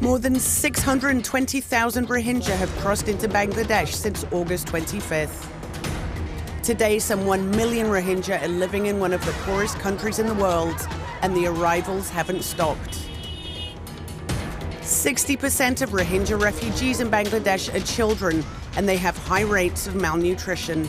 More than 620,000 Rohingya have crossed into Bangladesh since August 25th. Today, some 1 million Rohingya are living in one of the poorest countries in the world, and the arrivals haven't stopped. 60% of Rohingya refugees in Bangladesh are children, and they have high rates of malnutrition.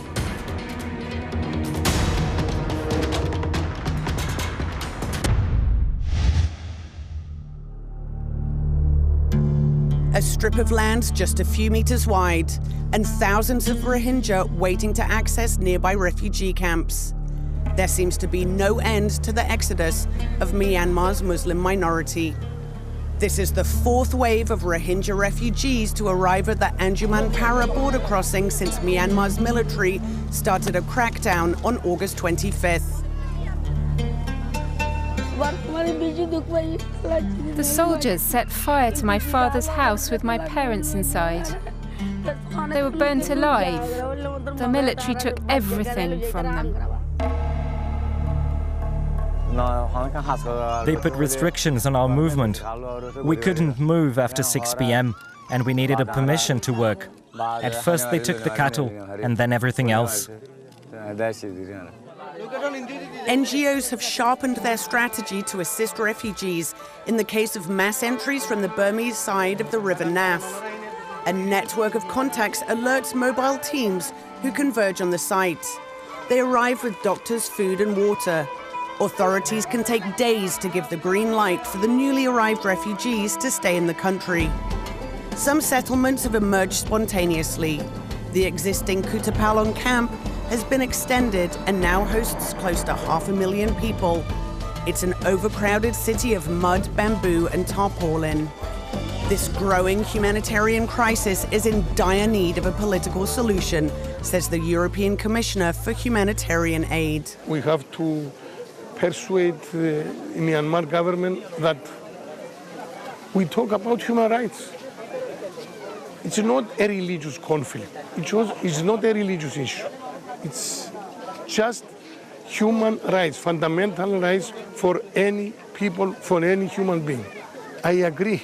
A strip of land just a few meters wide, and thousands of Rohingya waiting to access nearby refugee camps. There seems to be no end to the exodus of Myanmar's Muslim minority. This is the fourth wave of Rohingya refugees to arrive at the Anjuman Para border crossing since Myanmar's military started a crackdown on August 25th. The soldiers set fire to my father's house with my parents inside. They were burnt alive. The military took everything from them. They put restrictions on our movement. We couldn't move after 6 p.m. and we needed a permission to work. At first they took the cattle and then everything else. NGOs have sharpened their strategy to assist refugees in the case of mass entries from the Burmese side of the River Naf. A network of contacts alerts mobile teams who converge on the site. They arrive with doctors, food and water. Authorities can take days to give the green light for the newly arrived refugees to stay in the country. Some settlements have emerged spontaneously. The existing Kutupalong camp has been extended and now hosts close to 500,000 people. It's an overcrowded city of mud, bamboo and tarpaulin. This growing humanitarian crisis is in dire need of a political solution, says the European Commissioner for Humanitarian Aid. We have to persuade the Myanmar government that we talk about human rights. It's not a religious conflict. It's not a religious issue. It's just human rights, fundamental rights for any people, for any human being. I agree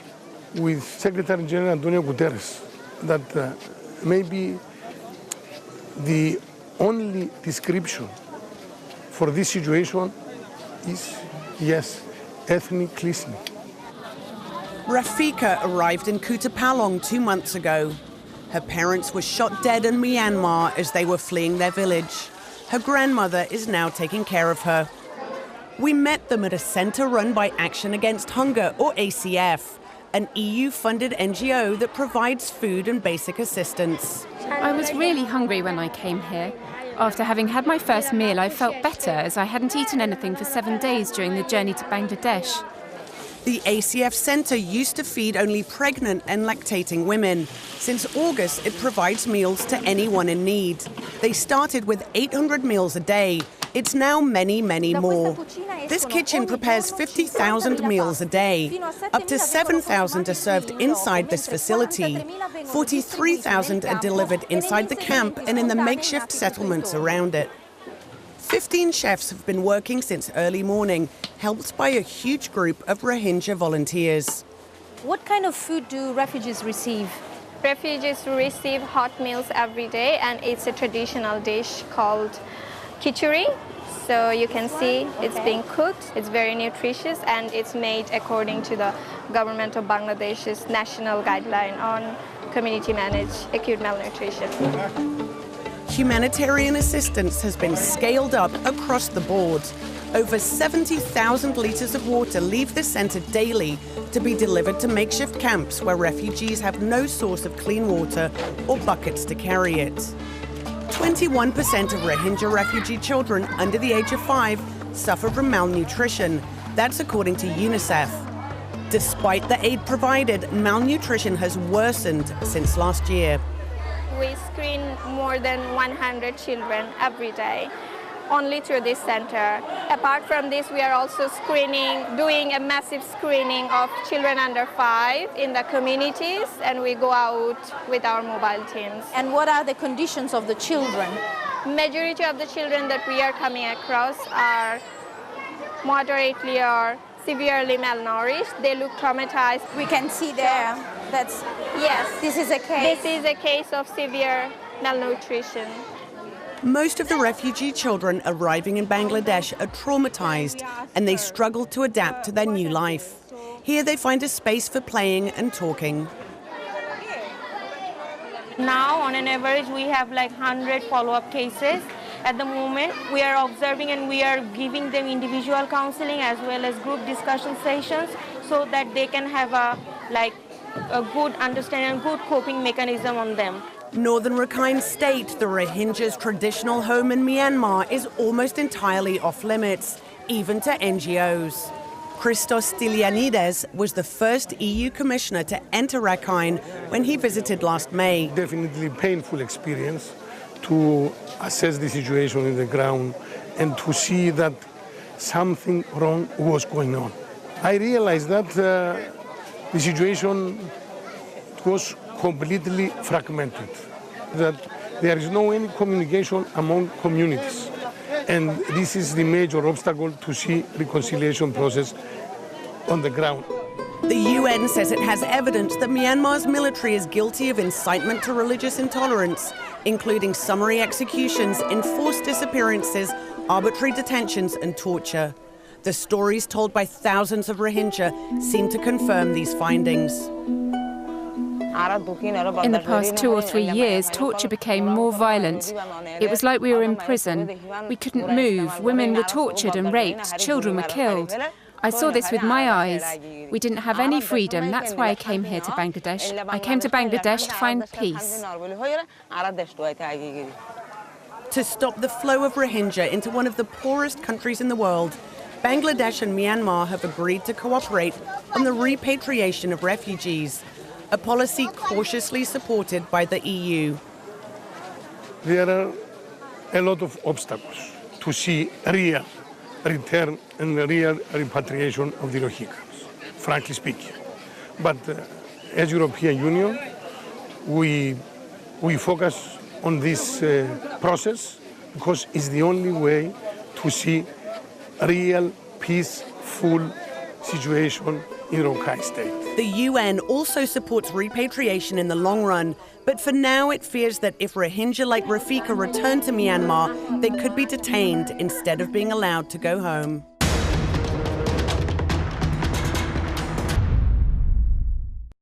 with Secretary General Antonio Guterres that maybe the only description for this situation is, yes, ethnic cleansing. Rafika arrived in Kutupalong 2 months ago. Her parents were shot dead in Myanmar as they were fleeing their village. Her grandmother is now taking care of her. We met them at a centre run by Action Against Hunger, or ACF, an EU-funded NGO that provides food and basic assistance. I was really hungry when I came here. After having had my first meal, I felt better as I hadn't eaten anything for 7 days during the journey to Bangladesh. The ACF Centre used to feed only pregnant and lactating women. Since August, it provides meals to anyone in need. They started with 800 meals a day. It's now many, many more. This kitchen prepares 50,000 meals a day. Up to 7,000 are served inside this facility. 43,000 are delivered inside the camp and in the makeshift settlements around it. 15 chefs have been working since early morning, helped by a huge group of Rohingya volunteers. What kind of food do refugees receive? Refugees receive hot meals every day, and it's a traditional dish called khichdi. So you can see it's being cooked, it's very nutritious, and it's made according to the government of Bangladesh's national guideline on community-managed acute malnutrition. Humanitarian assistance has been scaled up across the board. Over 70,000 litres of water leave the centre daily to be delivered to makeshift camps where refugees have no source of clean water or buckets to carry it. 21% of Rohingya refugee children under the age of 5 suffer from malnutrition. That's according to UNICEF. Despite the aid provided, malnutrition has worsened since last year. We screen more than 100 children every day, only through this center. Apart from this, we are also doing a massive screening of children under 5 in the communities, and we go out with our mobile teams. And what are the conditions of the children? Majority of the children that we are coming across are moderately or severely malnourished. They look traumatized. We can see there. Yes. This is a case. This is a case of severe malnutrition. Most of the refugee children arriving in Bangladesh are traumatized and they struggle to adapt to their new life. Here they find a space for playing and talking. Now, on an average, we have like 100 follow-up cases. At the moment, we are observing and we are giving them individual counseling as well as group discussion sessions so that they can have a good understanding and good coping mechanism on them. Northern Rakhine State, the Rohingyas' traditional home in Myanmar, is almost entirely off limits, even to NGOs. Christos Stylianides was the first EU commissioner to enter Rakhine when he visited last May. Definitely painful experience to assess the situation on the ground and to see that something wrong was going on. I realized that the situation was completely fragmented, that there is no any communication among communities. And this is the major obstacle to see reconciliation process on the ground. The UN says it has evidence that Myanmar's military is guilty of incitement to religious intolerance, including summary executions, enforced disappearances, arbitrary detentions and torture. The stories told by thousands of Rohingya seem to confirm these findings. In the past 2 or 3 years, torture became more violent. It was like we were in prison. We couldn't move, women were tortured and raped, children were killed. I saw this with my eyes. We didn't have any freedom, that's why I came here to Bangladesh. I came to Bangladesh to find peace. To stop the flow of Rohingya into one of the poorest countries in the world, Bangladesh and Myanmar have agreed to cooperate on the repatriation of refugees, a policy cautiously supported by the EU. There are a lot of obstacles to see real return and real repatriation of the Rohingyas, frankly speaking. But as European Union, we focus on this process because it's the only way to see a real peaceful situation in Rakhine State. The UN also supports repatriation in the long run, but for now it fears that if Rohingya like Rafika return to Myanmar, they could be detained instead of being allowed to go home.